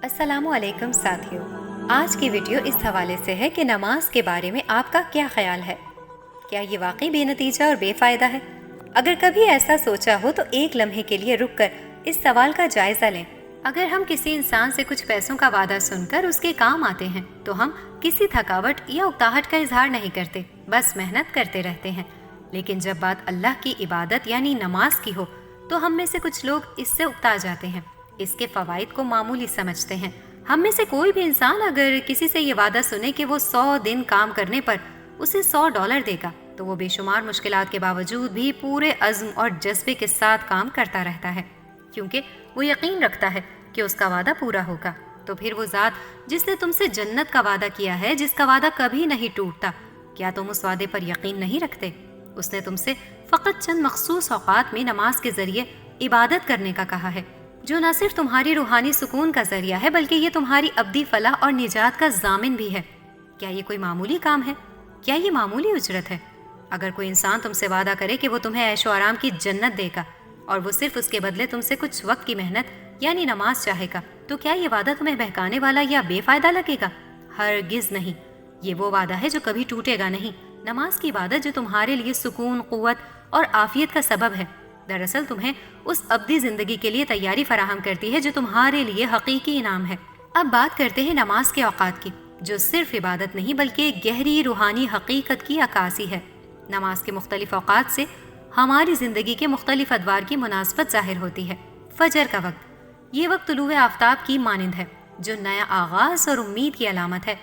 السلام علیکم ساتھیوں، آج کی ویڈیو اس حوالے سے ہے کہ نماز کے بارے میں آپ کا کیا خیال ہے؟ کیا یہ واقعی بے نتیجہ اور بے فائدہ ہے؟ اگر کبھی ایسا سوچا ہو تو ایک لمحے کے لیے رک کر اس سوال کا جائزہ لیں۔ اگر ہم کسی انسان سے کچھ پیسوں کا وعدہ سن کر اس کے کام آتے ہیں تو ہم کسی تھکاوٹ یا اکتاہٹ کا اظہار نہیں کرتے، بس محنت کرتے رہتے ہیں۔ لیکن جب بات اللہ کی عبادت یعنی نماز کی ہو تو ہم میں سے کچھ لوگ اس سے اکتا جاتے ہیں، اس کے فوائد کو معمولی سمجھتے ہیں۔ ہم میں سے کوئی بھی انسان اگر کسی سے یہ وعدہ سنے کہ وہ 100 دن کام کرنے پر اسے $100 دے گا تو وہ بے شمار مشکلات کے باوجود بھی پورے عزم اور جذبے کے ساتھ کام کرتا رہتا ہے، کیونکہ وہ یقین رکھتا ہے کہ اس کا وعدہ پورا ہوگا۔ تو پھر وہ ذات جس نے تم سے جنت کا وعدہ کیا ہے، جس کا وعدہ کبھی نہیں ٹوٹتا، کیا تم اس وعدے پر یقین نہیں رکھتے؟ اس نے تم سے فقط چند مخصوص اوقات میں نماز کے ذریعے عبادت کرنے کا کہا ہے، جو نہ صرف تمہاری روحانی سکون کا ذریعہ ہے بلکہ یہ تمہاری ابدی فلاح اور نجات کا ضامن بھی ہے۔ کیا یہ کوئی معمولی کام ہے؟ کیا یہ معمولی اجرت ہے؟ اگر کوئی انسان تم سے وعدہ کرے کہ وہ تمہیں عیش و آرام کی جنت دے گا اور وہ صرف اس کے بدلے تم سے کچھ وقت کی محنت یعنی نماز چاہے گا، تو کیا یہ وعدہ تمہیں بہکانے والا یا بے فائدہ لگے گا؟ ہرگز نہیں، یہ وہ وعدہ ہے جو کبھی ٹوٹے گا نہیں۔ نماز کی عبادت جو تمہارے لیے سکون، قوت اور عافیت کا سبب ہے، دراصل تمہیں اس ابدی زندگی کے لیے تیاری فراہم کرتی ہے جو تمہارے لیے حقیقی انعام ہے۔ اب بات کرتے ہیں نماز کے اوقات کی، جو صرف عبادت نہیں بلکہ گہری روحانی حقیقت کی عکاسی ہے۔ نماز کے مختلف اوقات سے ہماری زندگی کے مختلف ادوار کی مناسبت ظاہر ہوتی ہے۔ فجر کا وقت، یہ وقت طلوع آفتاب کی مانند ہے، جو نیا آغاز اور امید کی علامت ہے۔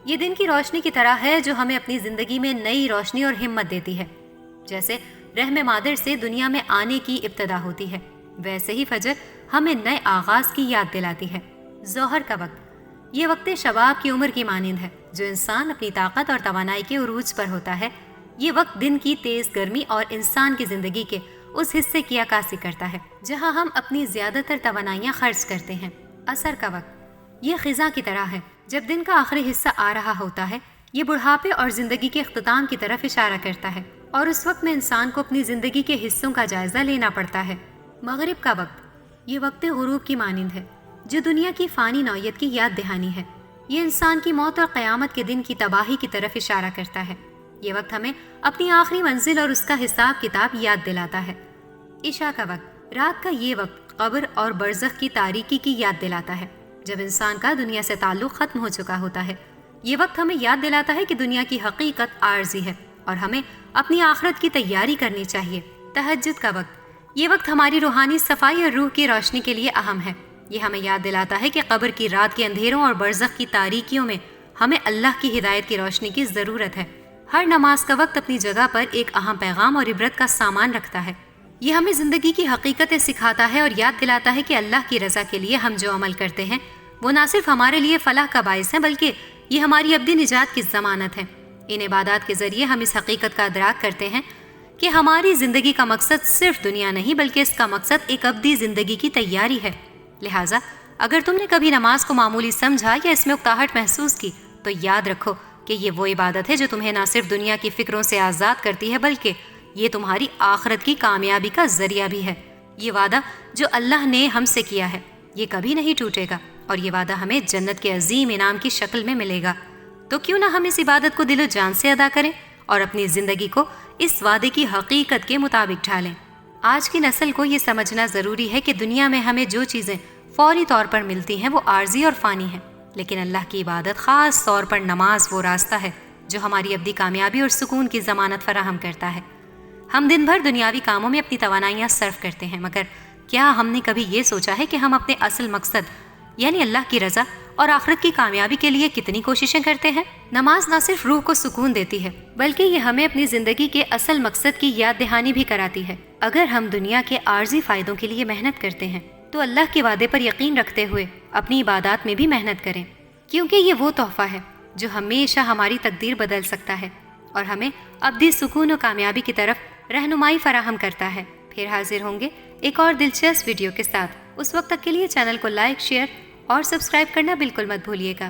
یہ دن کی روشنی کی طرح ہے جو ہمیں اپنی زندگی میں نئی روشنی اور ہمت دیتی ہے۔ جیسے رحم مادر سے دنیا میں آنے کی ابتدا ہوتی ہے، ویسے ہی فجر ہمیں نئے آغاز کی یاد دلاتی ہے۔ ظہر کا وقت، یہ وقت شباب کی عمر کی مانند ہے، جو انسان اپنی طاقت اور توانائی کے عروج پر ہوتا ہے۔ یہ وقت دن کی تیز گرمی اور انسان کی زندگی کے اس حصے کی عکاسی کرتا ہے جہاں ہم اپنی زیادہ تر توانائیاں خرچ کرتے ہیں۔ عصر کا وقت، یہ خزاں کی طرح ہے، جب دن کا آخری حصہ آ رہا ہوتا ہے۔ یہ بڑھاپے اور زندگی کے اختتام کی طرف اشارہ کرتا ہے، اور اس وقت میں انسان کو اپنی زندگی کے حصوں کا جائزہ لینا پڑتا ہے۔ مغرب کا وقت، یہ وقت غروب کی مانند ہے، جو دنیا کی فانی نوعیت کی یاد دہانی ہے۔ یہ انسان کی موت اور قیامت کے دن کی تباہی کی طرف اشارہ کرتا ہے۔ یہ وقت ہمیں اپنی آخری منزل اور اس کا حساب کتاب یاد دلاتا ہے۔ عشاء کا وقت، رات کا یہ وقت قبر اور برزخ کی تاریکی کی یاد دلاتا ہے، جب انسان کا دنیا سے تعلق ختم ہو چکا ہوتا ہے۔ یہ وقت ہمیں یاد دلاتا ہے کہ دنیا کی حقیقت عارضی ہے اور ہمیں اپنی آخرت کی تیاری کرنی چاہیے۔ تہجد کا وقت، یہ وقت ہماری روحانی صفائی اور روح کی روشنی کے لیے اہم ہے۔ یہ ہمیں یاد دلاتا ہے کہ قبر کی رات کے اندھیروں اور برزخ کی تاریکیوں میں ہمیں اللہ کی ہدایت کی روشنی کی ضرورت ہے۔ ہر نماز کا وقت اپنی جگہ پر ایک اہم پیغام اور عبرت کا سامان رکھتا ہے۔ یہ ہمیں زندگی کی حقیقتیں سکھاتا ہے اور یاد دلاتا ہے کہ اللہ کی رضا کے لیے ہم جو عمل کرتے ہیں وہ نہ صرف ہمارے لیے فلاح کا باعث ہے بلکہ یہ ہماری ابدی نجات کی ضمانت ہے۔ ان عبادات کے ذریعے ہم اس حقیقت کا ادراک کرتے ہیں کہ ہماری زندگی کا مقصد صرف دنیا نہیں بلکہ اس کا مقصد ایک ابدی زندگی کی تیاری ہے۔ لہٰذا اگر تم نے کبھی نماز کو معمولی سمجھا یا اس میں اکتاہٹ محسوس کی تو یاد رکھو کہ یہ وہ عبادت ہے جو تمہیں نہ صرف دنیا کی فکروں سے آزاد کرتی ہے بلکہ یہ تمہاری آخرت کی کامیابی کا ذریعہ بھی ہے۔ یہ وعدہ جو اللہ نے ہم سے کیا ہے یہ کبھی نہیں ٹوٹے گا، اور یہ وعدہ ہمیں جنت کے عظیم انعام کی شکل میں ملے گا۔ تو کیوں نہ ہم اس عبادت کو دل و جان سے ادا کریں اور اپنی زندگی کو اس وعدے کی حقیقت کے مطابق ڈھالیں۔ آج کی نسل کو یہ سمجھنا ضروری ہے کہ دنیا میں ہمیں جو چیزیں فوری طور پر ملتی ہیں وہ عارضی اور فانی ہیں، لیکن اللہ کی عبادت، خاص طور پر نماز، وہ راستہ ہے جو ہماری ابدی کامیابی اور سکون کی ضمانت فراہم کرتا ہے۔ ہم دن بھر دنیاوی کاموں میں اپنی توانائیاں صرف کرتے ہیں، مگر کیا ہم نے کبھی یہ سوچا ہے کہ ہم اپنے اصل مقصد یعنی اللہ کی رضا اور آخرت کی کامیابی کے لیے کتنی کوششیں کرتے ہیں؟ نماز نہ صرف روح کو سکون دیتی ہے بلکہ یہ ہمیں اپنی زندگی کے اصل مقصد کی یاد دہانی بھی کراتی ہے۔ اگر ہم دنیا کے عارضی فائدوں کے لیے محنت کرتے ہیں تو اللہ کے وعدے پر یقین رکھتے ہوئے اپنی عبادات میں بھی محنت کریں، کیونکہ یہ وہ تحفہ ہے جو ہمیشہ ہماری تقدیر بدل سکتا ہے اور ہمیں ابدی سکون و کامیابی کی طرف رہنمائی فراہم کرتا ہے۔ پھر حاضر ہوں گے ایک اور دلچسپ ویڈیو کے ساتھ۔ اس وقت تک کے لیے چینل کو لائک، شیئر اور سبسکرائب کرنا بالکل مت بھولیے گا۔